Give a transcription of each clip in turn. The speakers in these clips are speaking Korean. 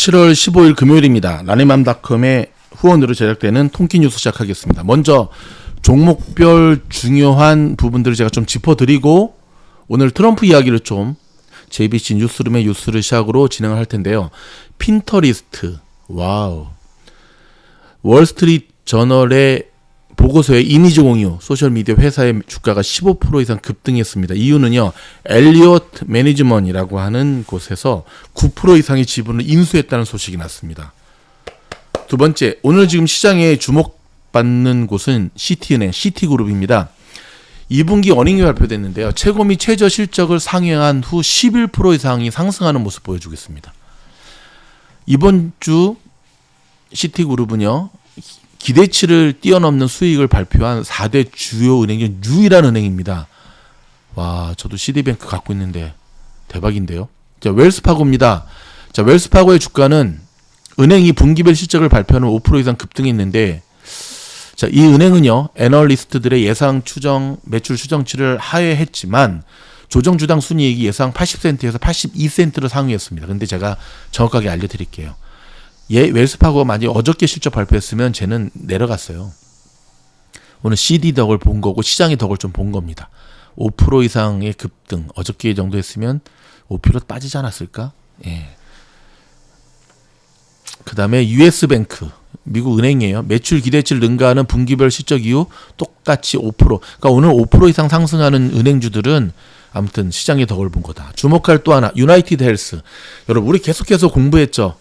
7월 15일 금요일입니다. 라니맘닷컴의 후원으로 제작되는 통키 뉴스 시작하겠습니다. 먼저 종목별 중요한 부분들을 제가 좀 짚어드리고 오늘 트럼프 이야기를 좀 JBC 뉴스룸의 뉴스를 시작으로 진행을 할 텐데요. 핀터리스트, 와우. 월스트리트 저널의 보고서에 이미지 공유, 소셜미디어 회사의 주가가 15% 이상 급등했습니다. 이유는요, 엘리엇 매니지먼트라고 하는 곳에서 9% 이상의 지분을 인수했다는 소식이 났습니다. 두 번째, 오늘 지금 시장에 주목받는 곳은 시티은행, 시티그룹입니다. 2분기 어닝이 발표됐는데요. 최고 및 최저 실적을 상회한 후 11% 이상이 상승하는 모습 보여주고 있습니다. 이번 주 시티그룹은요, 기대치를 뛰어넘는 수익을 발표한 4대 주요 은행 중 유일한 은행입니다. 와, 저도 시티뱅크 갖고 있는데 대박인데요. 자, 웰스파고입니다. 자, 웰스파고의 주가는 은행이 분기별 실적을 발표하는 5% 이상 급등했는데, 자, 이 은행은요, 애널리스트들의 예상 추정, 매출 추정치를 하회했지만 조정 주당 순이익이 예상 80센트에서 82센트로 상회했습니다. 근데 제가 정확하게 알려드릴게요. 웰스파고가 만약에 어저께 실적 발표했으면 쟤는 내려갔어요. 오늘 CD 덕을 본 거고 시장의 덕을 좀 본 겁니다. 5% 이상의 급등, 어저께 정도 했으면 5% 빠지지 않았을까? 예. 그 다음에 US뱅크, 미국 은행이에요. 매출 기대치를 능가하는 분기별 실적 이후 똑같이 5%. 그러니까 오늘 5% 이상 상승하는 은행주들은 아무튼 시장의 덕을 본 거다. 주목할 또 하나, 유나이티드 헬스. 여러분, 우리 계속해서 공부했죠.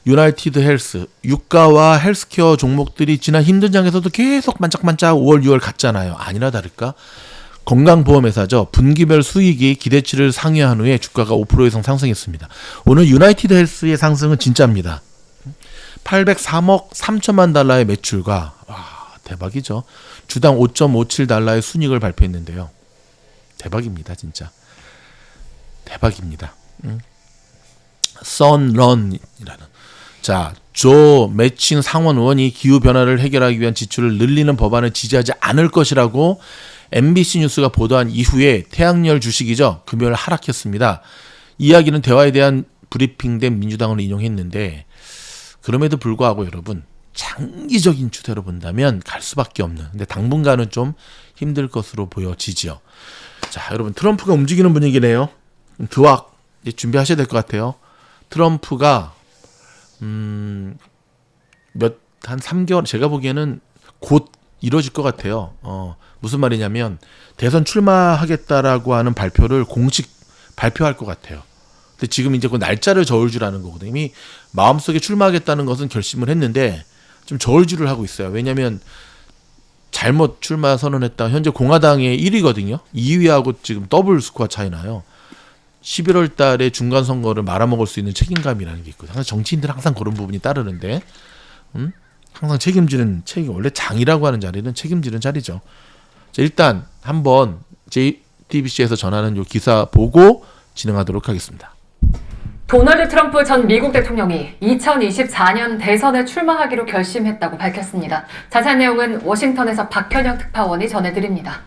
유나이티드 헬스, 유가와 헬스케어 종목들이 지난 힘든 장에서도 계속 반짝반짝 5월, 6월 갔잖아요. 아니나 다를까? 건강보험회사죠. 분기별 수익이 기대치를 상회한 후에 주가가 5% 이상 상승했습니다. 오늘 유나이티드 헬스의 상승은 진짜입니다. 803억 3천만 달러의 매출과, 와, 대박이죠. 주당 5.57달러의 순이익을 발표했는데요. 대박입니다, 진짜. 대박입니다. 선런이라는. 자, 조 매칭 상원 의원이 기후변화를 해결하기 위한 지출을 늘리는 법안을 지지하지 않을 것이라고 MBC 뉴스가 보도한 이후에 태양열 주식이죠. 금요일 하락했습니다. 이야기는 대화에 대한 브리핑된 민주당을 인용했는데, 그럼에도 불구하고 여러분, 장기적인 추세로 본다면 갈 수밖에 없는, 근데 당분간은 좀 힘들 것으로 보여지지요. 자, 여러분, 트럼프가 움직이는 분위기네요. 드왁 이제 준비하셔야 될 것 같아요. 트럼프가 한 3개월, 제가 보기에는 곧 이루어질 것 같아요. 무슨 말이냐면, 대선 출마하겠다라고 하는 발표를 공식 발표할 것 같아요. 근데 지금 이제 그 날짜를 저울질하는 거거든요. 이미 마음속에 출마하겠다는 것은 결심을 했는데 좀 저울질을 하고 있어요. 왜냐하면 잘못 출마 선언했다. 현재 공화당의 1위거든요. 2위하고 지금 더블 스코어 차이 나요. 11월 달에 중간 선거를 말아먹을 수 있는 책임감이라는 게 있거든요. 항상 정치인들은 항상 그런 부분이 따르는데, 항상 원래 장이라고 하는 자리는 책임지는 자리죠. 자, 일단 한번 JTBC에서 전하는 이 기사 보고 진행하도록 하겠습니다. 도널드 트럼프 전 미국 대통령이 2024년 대선에 출마하기로 결심했다고 밝혔습니다. 자세한 내용은 워싱턴에서 박현영 특파원이 전해드립니다.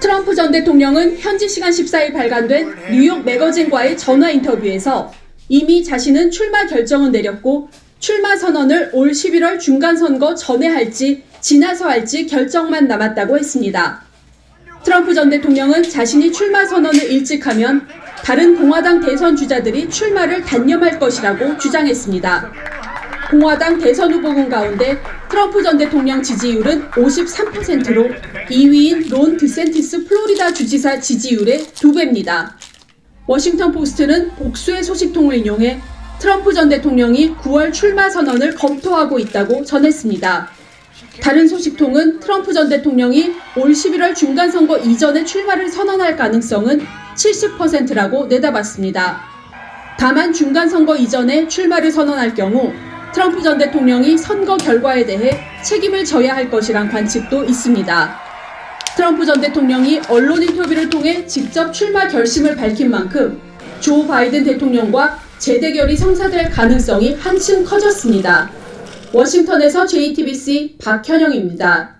트럼프 전 대통령은 현지 시간 14일 발간된 뉴욕 매거진과의 전화 인터뷰에서 이미 자신은 출마 결정은 내렸고 출마 선언을 올 11월 중간선거 전에 할지 지나서 할지 결정만 남았다고 했습니다. 트럼프 전 대통령은 자신이 출마 선언을 일찍 하면 다른 공화당 대선 주자들이 출마를 단념할 것이라고 주장했습니다. 공화당 대선 후보군 가운데 트럼프 전 대통령 지지율은 53%로 2위인 론 드샌티스 플로리다 주지사 지지율의 2배입니다. 워싱턴 포스트는 복수의 소식통을 인용해 트럼프 전 대통령이 9월 출마 선언을 검토하고 있다고 전했습니다. 다른 소식통은 트럼프 전 대통령이 올 11월 중간선거 이전에 출마를 선언할 가능성은 70%라고 내다봤습니다. 다만 중간선거 이전에 출마를 선언할 경우 트럼프 전 대통령이 선거 결과에 대해 책임을 져야 할 것이란 관측도 있습니다. 트럼프 전 대통령이 언론 인터뷰를 통해 직접 출마 결심을 밝힌 만큼 조 바이든 대통령과 재대결이 성사될 가능성이 한층 커졌습니다. 워싱턴에서 JTBC 박현영입니다.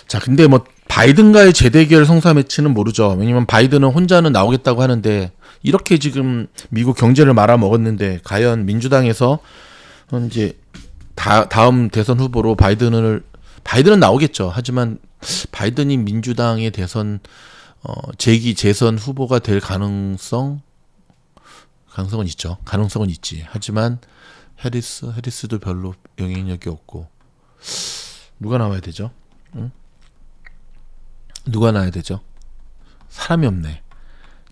자, 근데 뭐 바이든과의 재대결 성사 매치는 모르죠. 왜냐면 바이든은 혼자는 나오겠다고 하는데 이렇게 지금 미국 경제를 말아먹었는데 과연 민주당에서 이제 다음 대선 후보로 바이든은 나오겠죠. 하지만 바이든이 민주당의 대선 재선 후보가 될 가능성은 있죠. 가능성은 있지. 하지만 해리스도 별로 영향력이 없고 누가 나와야 되죠? 응? 누가 나와야 되죠? 사람이 없네.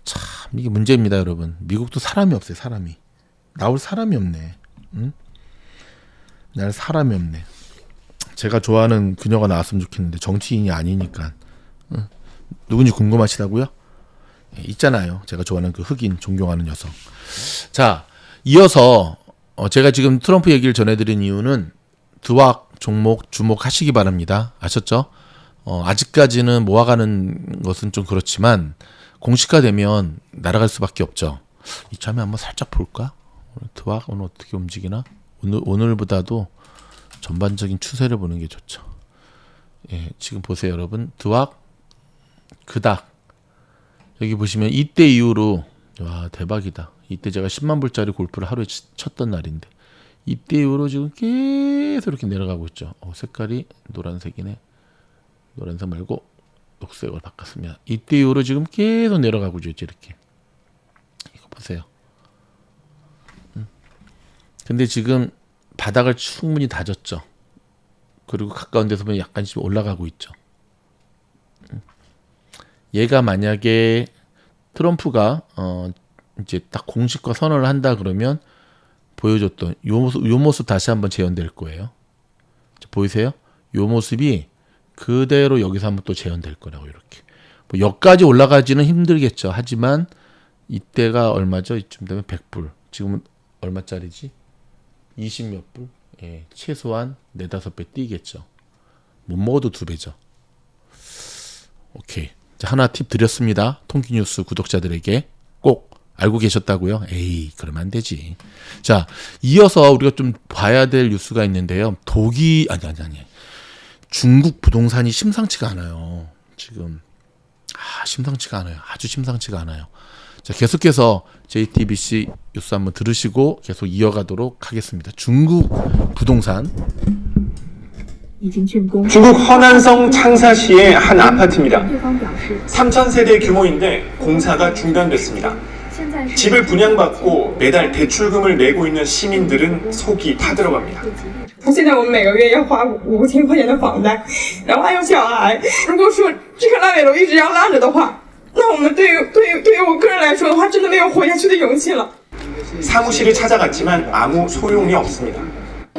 참 이게 문제입니다, 여러분. 미국도 사람이 없어요. 사람이 나올 사람이 없네. 응? 날 사람이 없네. 제가 좋아하는 그녀가 나왔으면 좋겠는데 정치인이 아니니까. 응? 누군지 궁금하시다고요? 있잖아요. 제가 좋아하는 그 흑인 존경하는 여성. 자, 이어서 제가 지금 트럼프 얘기를 전해드린 이유는 드왁 종목 주목하시기 바랍니다. 아셨죠? 아직까지는 모아가는 것은 좀 그렇지만 공시화되면 날아갈 수밖에 없죠. 이참에 한번 살짝 볼까? 드왁 오늘 어떻게 움직이나? 오늘보다도 전반적인 추세를 보는 게 좋죠. 예, 지금 보세요, 여러분. 드왁 그닥 여기 보시면 이때 이후로 와 대박이다. 이때 제가 10만 불짜리 골프를 하루에 쳤던 날인데 이때 이후로 지금 계속 이렇게 내려가고 있죠. 색깔이 노란색이네. 노란색 말고 녹색으로 바꿨습니다. 이때 이후로 지금 계속 내려가고 있죠. 이렇게 이거 보세요. 근데 지금 바닥을 충분히 다졌죠. 그리고 가까운 데서 보면 약간씩 올라가고 있죠. 얘가 만약에 트럼프가 이제 딱 공식화 선언을 한다 그러면 보여줬던 요 모습 다시 한번 재현될 거예요. 보이세요? 요 모습이 그대로 여기서 한번 또 재현될 거라고. 이렇게 뭐 여기까지 올라가지는 힘들겠죠. 하지만 이때가 얼마죠? 이쯤 되면 100불. 지금은 얼마짜리지? 20몇 불? 예, 최소한 4-5배 뛰겠죠. 못 먹어도 2배죠. 오케이. 자, 하나 팁 드렸습니다. 통기뉴스 구독자들에게 꼭 알고 계셨다고요? 에이, 그러면 안 되지. 자, 이어서 우리가 좀 봐야 될 뉴스가 있는데요. 아니. 중국 부동산이 심상치가 않아요. 지금 심상치가 않아요. 아주 심상치가 않아요. 자, 계속해서 JTBC 뉴스 한번 들으시고 계속 이어가도록 하겠습니다. 중국 부동산. 중국 허난성 창사시의 한 아파트입니다. 3,000세대 규모인데 공사가 중단됐습니다. 집을 분양받고 매달 대출금을 내고 있는 시민들은 속이 타들어갑니다. 现在我们每个月要花5000块钱的房贷，然后还有小孩。如果说这个烂尾楼一直要烂着的话，那我们对于我个人来说的话，真的没有活下去的勇气了。 사무실을 찾아갔지만 아무 소용이 없습니다.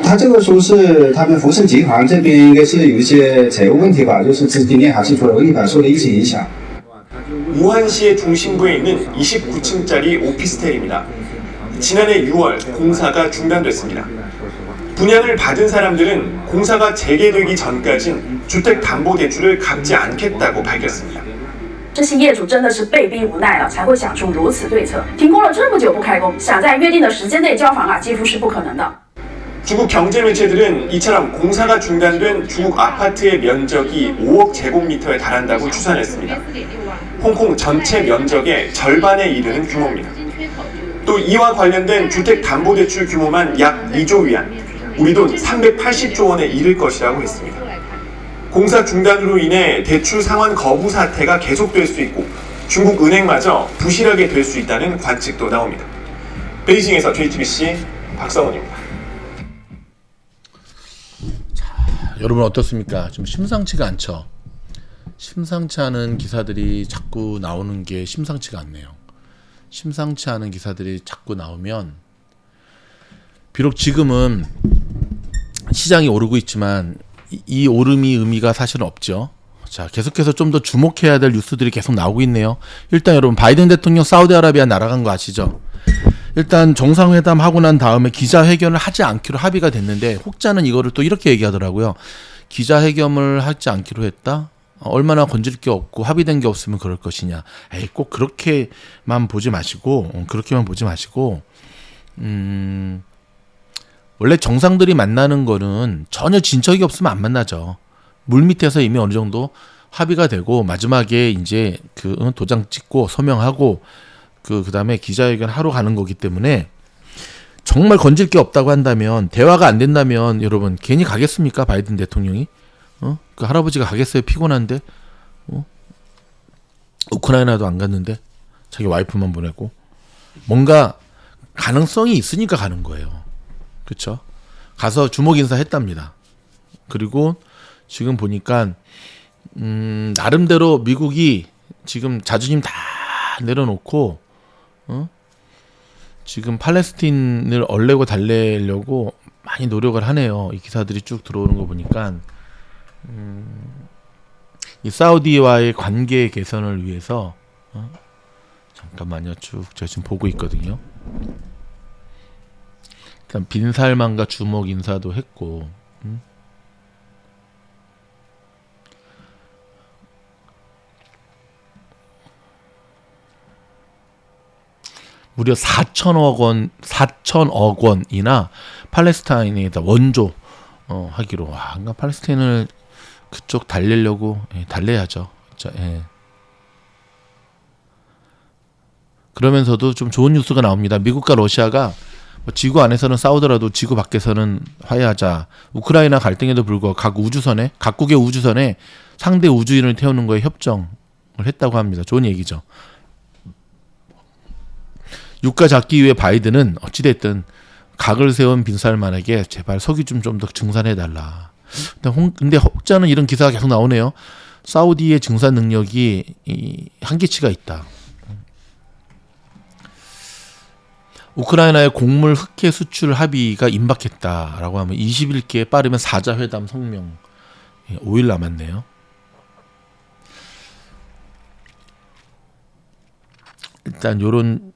他这个说是他们福盛集团这边应该是有一些财务问题吧，就是资金链还是受了一些影响。 우한시의 중심부에 있는 29층짜리 오피스텔입니다. 지난해 6월 공사가 중단됐습니다. 분양을 받은 사람들은 공사가 재개되기 전까진 주택담보대출을 갚지 않겠다고 밝혔습니다. 这些业主真的是被逼无奈了，才会想出如此对策。停工了这么久不开工，想在约定的时间内交房啊，几乎是不可能的。 중국 경제 매체들은 이처럼 공사가 중단된 중국 아파트의 면적이 5억 제곱미터에 달한다고 추산했습니다. 홍콩 전체 면적의 절반에 이르는 규모입니다. 또 이와 관련된 주택담보대출 규모만 약 2조 위안, 우리 돈 380조 원에 이를 것이라고 했습니다. 공사 중단으로 인해 대출 상환 거부 사태가 계속될 수 있고 중국 은행마저 부실하게 될 수 있다는 관측도 나옵니다. 베이징에서 JTBC 박성훈입니다. 여러분 어떻습니까? 좀 심상치가 않죠? 심상치 않은 기사들이 자꾸 나오는 게 심상치가 않네요. 심상치 않은 기사들이 자꾸 나오면 비록 지금은 시장이 오르고 있지만 이 오름이 의미가 사실은 없죠. 자, 계속해서 좀 더 주목해야 될 뉴스들이 계속 나오고 있네요. 일단 여러분 바이든 대통령 사우디아라비아 날아간 거 아시죠? 일단 정상회담 하고 난 다음에 기자회견을 하지 않기로 합의가 됐는데 혹자는 이거를 또 이렇게 얘기하더라고요. 기자회견을 하지 않기로 했다? 얼마나 건질 게 없고 합의된 게 없으면 그럴 것이냐. 에이, 꼭 그렇게만 보지 마시고 원래 정상들이 만나는 거는 전혀 진척이 없으면 안 만나죠. 물 밑에서 이미 어느 정도 합의가 되고 마지막에 이제 그 도장 찍고 서명하고 그다음에 기자회견 하러 가는 거기 때문에 정말 건질 게 없다고 한다면, 대화가 안 된다면 여러분 괜히 가겠습니까? 바이든 대통령이? 그 할아버지가 가겠어요? 피곤한데? 우크라이나도 안 갔는데 자기 와이프만 보내고. 뭔가 가능성이 있으니까 가는 거예요. 그렇죠? 가서 주목 인사했답니다. 그리고 지금 보니까 나름대로 미국이 지금 자존심 다 내려놓고 지금 팔레스틴을 얼레고 달래려고 많이 노력을 하네요. 이 기사들이 쭉 들어오는 거 보니까 이 사우디와의 관계 개선을 위해서 잠깐만요. 쭉 제가 지금 보고 있거든요. 일단 빈살만과 주목 인사도 했고 무려 4천억 원이나 팔레스타인에다 원조 하기로. 와, 그러니까 팔레스타인을 그쪽 달래려고 달래야죠. 진짜, 예. 그러면서도 좀 좋은 뉴스가 나옵니다. 미국과 러시아가 뭐 지구 안에서는 싸우더라도 지구 밖에서는 화해하자. 우크라이나 갈등에도 불구하고 각국의 우주선에 상대 우주인을 태우는 거에 협정을 했다고 합니다. 좋은 얘기죠. 유가 잡기 위해 바이든은 어찌됐든 각을 세운 빈살만에게 제발 석유 좀 더 증산해달라. 근데 혹자는 이런 기사가 계속 나오네요. 사우디의 증산 능력이 한계치가 있다. 우크라이나의 곡물 흑해 수출 합의가 임박했다라고 하면 21개 빠르면 4자 회담 성명. 5일 남았네요. 일단 요런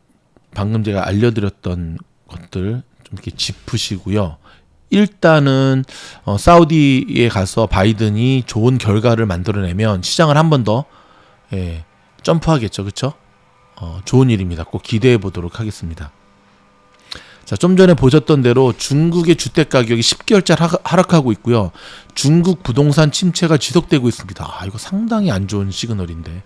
방금 제가 알려드렸던 것들 좀 이렇게 짚으시고요. 일단은 사우디에 가서 바이든이 좋은 결과를 만들어내면 시장을 한 번 더 점프하겠죠, 그렇죠? 좋은 일입니다. 꼭 기대해 보도록 하겠습니다. 자, 좀 전에 보셨던 대로 중국의 주택 가격이 10개월째 하락하고 있고요. 중국 부동산 침체가 지속되고 있습니다. 이거 상당히 안 좋은 시그널인데.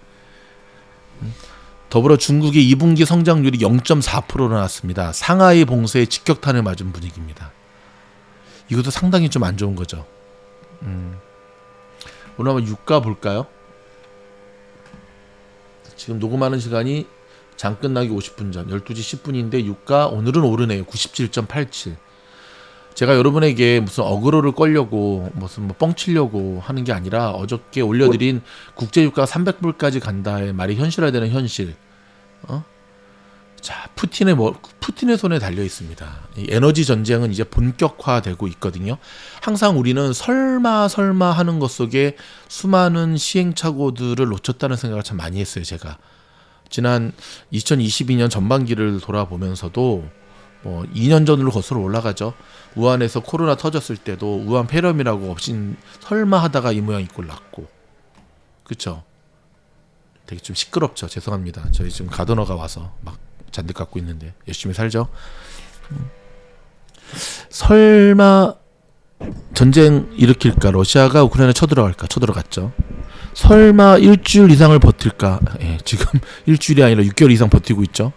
더불어 중국의 2분기 성장률이 0.4%로 나왔습니다. 상하이 봉쇄에 직격탄을 맞은 분위기입니다. 이것도 상당히 좀 안 좋은 거죠. 오늘 한번 유가 볼까요? 지금 녹음하는 시간이 장 끝나기 50분 전 12시 10분인데 유가 오늘은 오르네요. 97.87. 제가 여러분에게 무슨 어그로를 끌려고 무슨 뻥치려고 하는 게 아니라 어저께 올려드린 국제유가가 300불까지 간다의 말이 현실화되는 현실. 자, 푸틴의 손에 달려 있습니다. 이 에너지 전쟁은 이제 본격화되고 있거든요. 항상 우리는 설마 하는 것 속에 수많은 시행착오들을 놓쳤다는 생각을 참 많이 했어요. 제가 지난 2022년 전반기를 돌아보면서도 2년 전으로 거슬러 올라가죠. 우한에서 코로나 터졌을 때도 우한 폐렴이라고 없인 설마 하다가 이 모양 이 꼴 났고, 그쵸? 되게 좀 시끄럽죠. 죄송합니다. 저희 지금 가더너가 와서 막 잔뜩 갖고 있는데 열심히 살죠. 설마 전쟁 일으킬까? 러시아가 우크라이나 쳐들어갈까? 쳐들어갔죠. 설마 일주일 이상을 버틸까? 지금 일주일이 아니라 6개월 이상 버티고 있죠.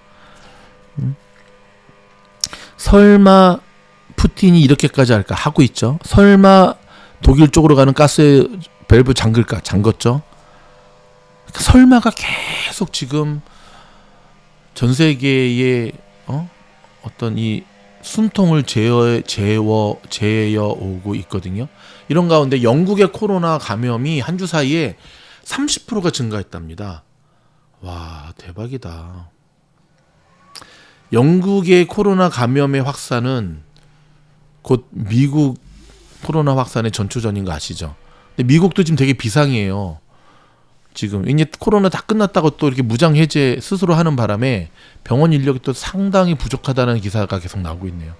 설마 푸틴이 이렇게까지 할까? 하고 있죠. 설마 독일 쪽으로 가는 가스 밸브 잠글까? 잠궜죠. 설마가 계속 지금 전 세계의 어떤 이 숨통을 재어 오고 있거든요. 이런 가운데 영국의 코로나 감염이 한 주 사이에 30%가 증가했답니다. 와, 대박이다. 영국의 코로나 감염의 확산은 곧 미국 코로나 확산의 전초전인 거 아시죠? 근데 미국도 지금 되게 비상이에요. 지금 이제 코로나 다 끝났다고 또 이렇게 무장 해제 스스로 하는 바람에 병원 인력이 또 상당히 부족하다는 기사가 계속 나오고 있네요.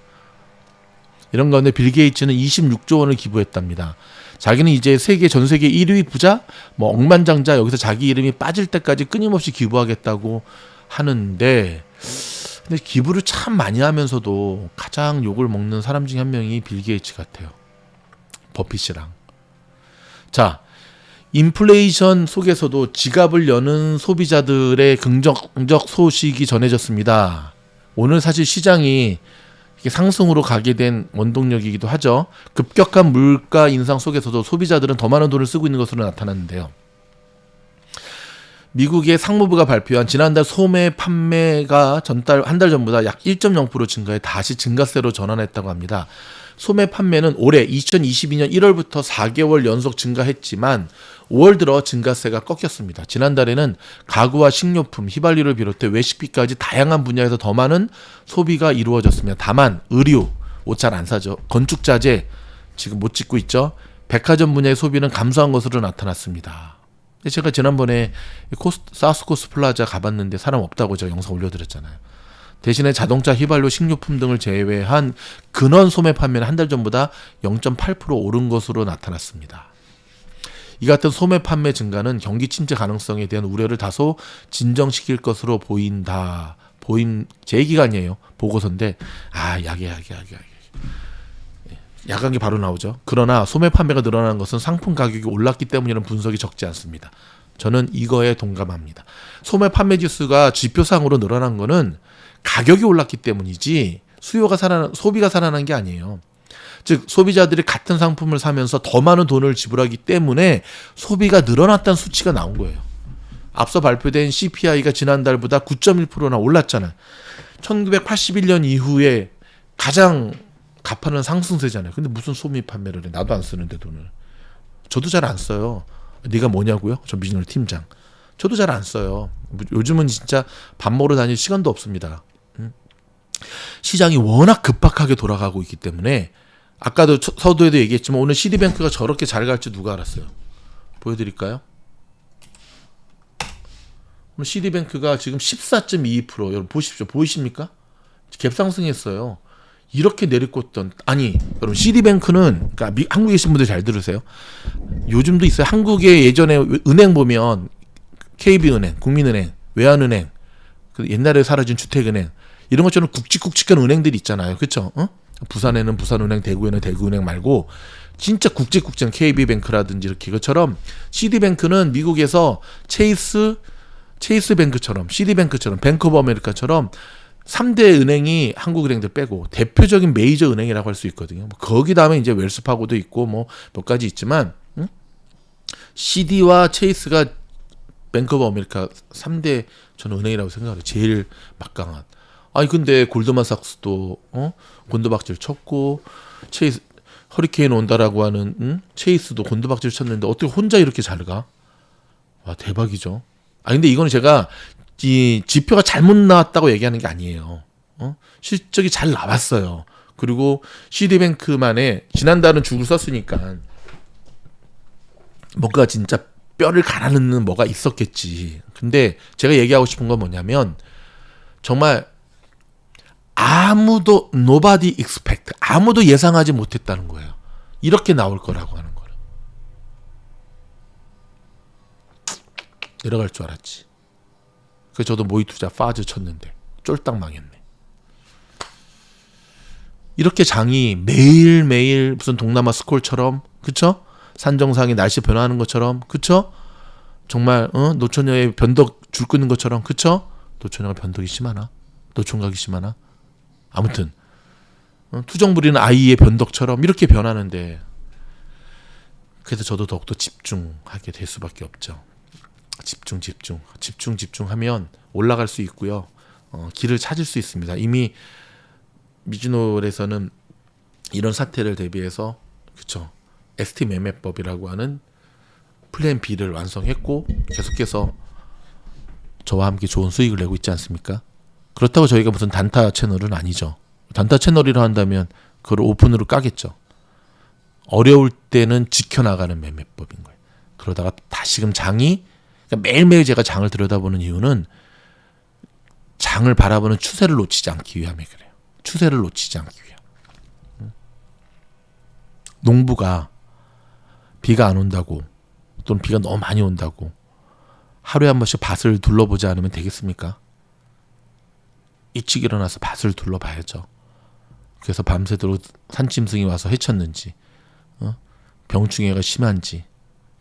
이런 가운데 빌 게이츠는 26조 원을 기부했답니다. 자기는 이제 전 세계 1위 부자, 억만장자, 여기서 자기 이름이 빠질 때까지 끊임없이 기부하겠다고 하는데, 근데 기부를 참 많이 하면서도 가장 욕을 먹는 사람 중에 한 명이 빌 게이츠 같아요. 버핏이랑. 자, 인플레이션 속에서도 지갑을 여는 소비자들의 긍정적 소식이 전해졌습니다. 오늘 사실 시장이 이게 상승으로 가게 된 원동력이기도 하죠. 급격한 물가 인상 속에서도 소비자들은 더 많은 돈을 쓰고 있는 것으로 나타났는데요. 미국의 상무부가 발표한 지난달 소매 판매가 한 달 전보다 약 1.0% 증가해 다시 증가세로 전환했다고 합니다. 소매 판매는 올해 2022년 1월부터 4개월 연속 증가했지만 5월 들어 증가세가 꺾였습니다. 지난달에는 가구와 식료품, 휘발유를 비롯해 외식비까지 다양한 분야에서 더 많은 소비가 이루어졌습니다. 다만 의류, 옷 잘 안 사죠. 건축자재 지금 못 짓고 있죠. 백화점 분야의 소비는 감소한 것으로 나타났습니다. 제가 지난번에 사우스코스트 플라자 가봤는데 사람 없다고 제가 영상 올려드렸잖아요. 대신에 자동차, 휘발유, 식료품 등을 제외한 근원 소매 판매는 한 달 전보다 0.8% 오른 것으로 나타났습니다. 이 같은 소매 판매 증가는 경기 침체 가능성에 대한 우려를 다소 진정시킬 것으로 보인다. 제 얘기가 아니에요. 보고서인데 야간기 바로 나오죠. 그러나 소매 판매가 늘어난 것은 상품 가격이 올랐기 때문이라는 분석이 적지 않습니다. 저는 이거에 동감합니다. 소매 판매 지수가 지표상으로 늘어난 거는 가격이 올랐기 때문이지 소비가 살아난 게 아니에요. 즉 소비자들이 같은 상품을 사면서 더 많은 돈을 지불하기 때문에 소비가 늘어났다는 수치가 나온 거예요. 앞서 발표된 CPI가 지난달보다 9.1%나 올랐잖아요. 1981년 이후에 가장 가파른 상승세잖아요. 근데 무슨 소비 판매를 해. 나도 안 쓰는데 돈을. 저도 잘 안 써요. 네가 뭐냐고요? 저 미즈널 팀장. 저도 잘 안 써요. 요즘은 진짜 밥 먹으러 다닐 시간도 없습니다. 시장이 워낙 급박하게 돌아가고 있기 때문에 아까도 서두에도 얘기했지만 오늘 시디뱅크가 저렇게 잘 갈지 누가 알았어요? 보여드릴까요? 오늘 시디뱅크가 지금 14.22% 여러분 보십시오. 보이십니까? 갭상승했어요. 이렇게 내리꽂던 여러분 시디뱅크는 그러니까 한국에 계신 분들 잘 들으세요. 요즘도 있어요. 한국에 예전에 은행 보면 KB은행, 국민은행, 외환은행, 그 옛날에 사라진 주택은행 이런 것처럼 굵직굵직한 은행들이 있잖아요. 그렇죠? 부산에는 부산은행, 대구에는 대구은행 말고 진짜 굵직굵직한 KB뱅크라든지 이렇게 그것처럼 시디뱅크는 미국에서 체이스뱅크처럼 시디뱅크처럼 뱅크 오브 아메리카처럼 3대 은행이 한국 은행들 빼고 대표적인 메이저 은행이라고 할 수 있거든요. 거기 다음에 이제 웰스파고도 있고 몇 가지 있지만 CD와 체이스가 뱅크 오브 아메리카 3대 저는 은행이라고 생각해요. 제일 막강한. 근데 골드만삭스도 곤두박질 쳤고 체이스 허리케인 온다라고 하는 체이스도 곤두박질 쳤는데 어떻게 혼자 이렇게 잘 가? 와 대박이죠. 근데 이거는 제가 이 지표가 잘못 나왔다고 얘기하는 게 아니에요. 실적이 잘 나왔어요. 그리고 시디뱅크만의 지난달은 죽을 썼으니까 뭔가 진짜 뼈를 갈아넣는 뭐가 있었겠지. 근데 제가 얘기하고 싶은 건 뭐냐면 정말 nobody expect, 아무도 예상하지 못했다는 거예요. 이렇게 나올 거라고 하는 거를. 내려갈 줄 알았지. 그래서 저도 모의 투자 파즈 쳤는데 쫄딱 망했네. 이렇게 장이 매일매일 무슨 동남아 스콜처럼 그쵸? 산정상이 날씨 변화하는 것처럼 그쵸? 정말 노처녀의 변덕 줄 끄는 것처럼 그쵸? 노처녀가 변덕이 심하나? 노총각이 심하나? 아무튼 투정 부리는 아이의 변덕처럼 이렇게 변하는데 그래서 저도 더욱더 집중하게 될 수밖에 없죠. 집중하면 올라갈 수 있고요. 길을 찾을 수 있습니다. 이미 미즈노에서는 이런 사태를 대비해서 그쵸 ST 매매법이라고 하는 플랜 B를 완성했고 계속해서 저와 함께 좋은 수익을 내고 있지 않습니까? 그렇다고 저희가 무슨 단타 채널은 아니죠. 단타 채널이라 한다면 그걸 오픈으로 까겠죠. 어려울 때는 지켜나가는 매매법인 거예요. 그러다가 다시금 장이 그러니까 매일매일 제가 장을 들여다보는 이유는 장을 바라보는 추세를 놓치지 않기 위함에 그래요. 추세를 놓치지 않기 위함. 농부가 비가 안 온다고 또는 비가 너무 많이 온다고 하루에 한 번씩 밭을 둘러보지 않으면 되겠습니까? 일찍 일어나서 밭을 둘러봐야죠. 그래서 밤새도록 산짐승이 와서 해쳤는지 병충해가 심한지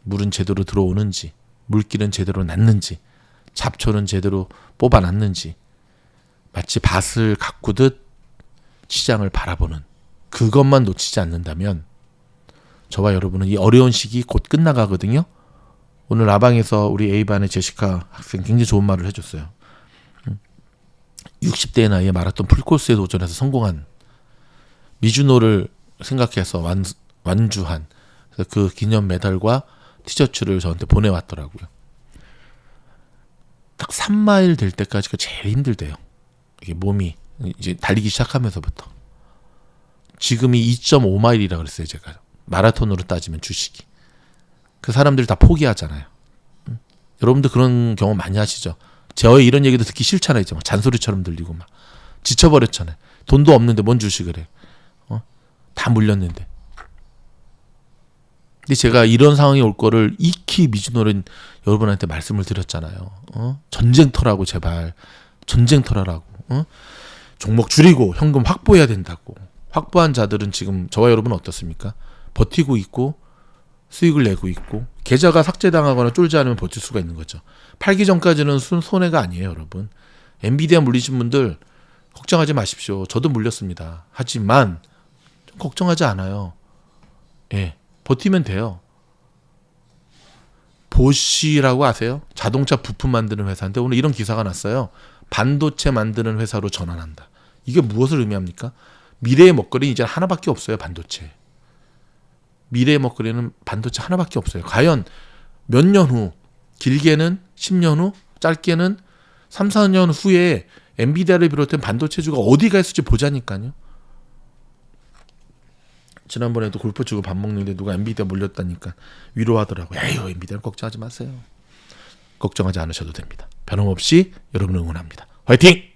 물은 제대로 들어오는지, 물길은 제대로 났는지, 잡초는 제대로 뽑아놨는지, 마치 밭을 가꾸듯 시장을 바라보는 그것만 놓치지 않는다면 저와 여러분은 이 어려운 시기 곧 끝나가거든요. 오늘 라방에서 우리 A반의 제시카 학생 굉장히 좋은 말을 해줬어요. 60대의 나이에 마라톤 풀코스에 도전해서 성공한 미주노를 생각해서 완주한 그 기념 메달과 티셔츠를 저한테 보내왔더라고요. 딱 3마일 될 때까지가 제일 힘들대요. 이게 몸이 이제 달리기 시작하면서부터. 지금이 2.5마일이라 그랬어요. 제가 마라톤으로 따지면 주식이. 그 사람들이 다 포기하잖아요. 여러분들 그런 경험 많이 하시죠? 저의 이런 얘기도 듣기 싫잖아요. 이제 막 잔소리처럼 들리고 막 지쳐버렸잖아요. 돈도 없는데 뭔 주식을 해. 다 물렸는데. 근데 제가 이런 상황이 올 거를 익히 미주노는 여러분한테 말씀을 드렸잖아요. 전쟁터라고 제발. 전쟁터라고. 종목 줄이고 현금 확보해야 된다고. 확보한 자들은 지금 저와 여러분은 어떻습니까? 버티고 있고 수익을 내고 있고 계좌가 삭제당하거나 쫄지 않으면 버틸 수가 있는 거죠. 팔기 전까지는 손해가 아니에요, 여러분. 엔비디아 물리신 분들 걱정하지 마십시오. 저도 물렸습니다. 하지만 좀 걱정하지 않아요. 예, 버티면 돼요. 보쉬라고 아세요? 자동차 부품 만드는 회사인데 오늘 이런 기사가 났어요. 반도체 만드는 회사로 전환한다. 이게 무엇을 의미합니까? 미래의 먹거리는 이제 하나밖에 없어요. 반도체. 미래의 먹거리는 반도체 하나밖에 없어요. 과연 몇 년 후, 길게는 10년 후, 짧게는 3, 4년 후에 엔비디아를 비롯한 반도체주가 어디가 있을지 보자니까요. 지난번에도 골프 치고 밥 먹는데 누가 엔비디아 몰렸다니까 위로하더라고요. 에휴, 엔비디아는 걱정하지 마세요. 걱정하지 않으셔도 됩니다. 변함없이 여러분을 응원합니다. 화이팅!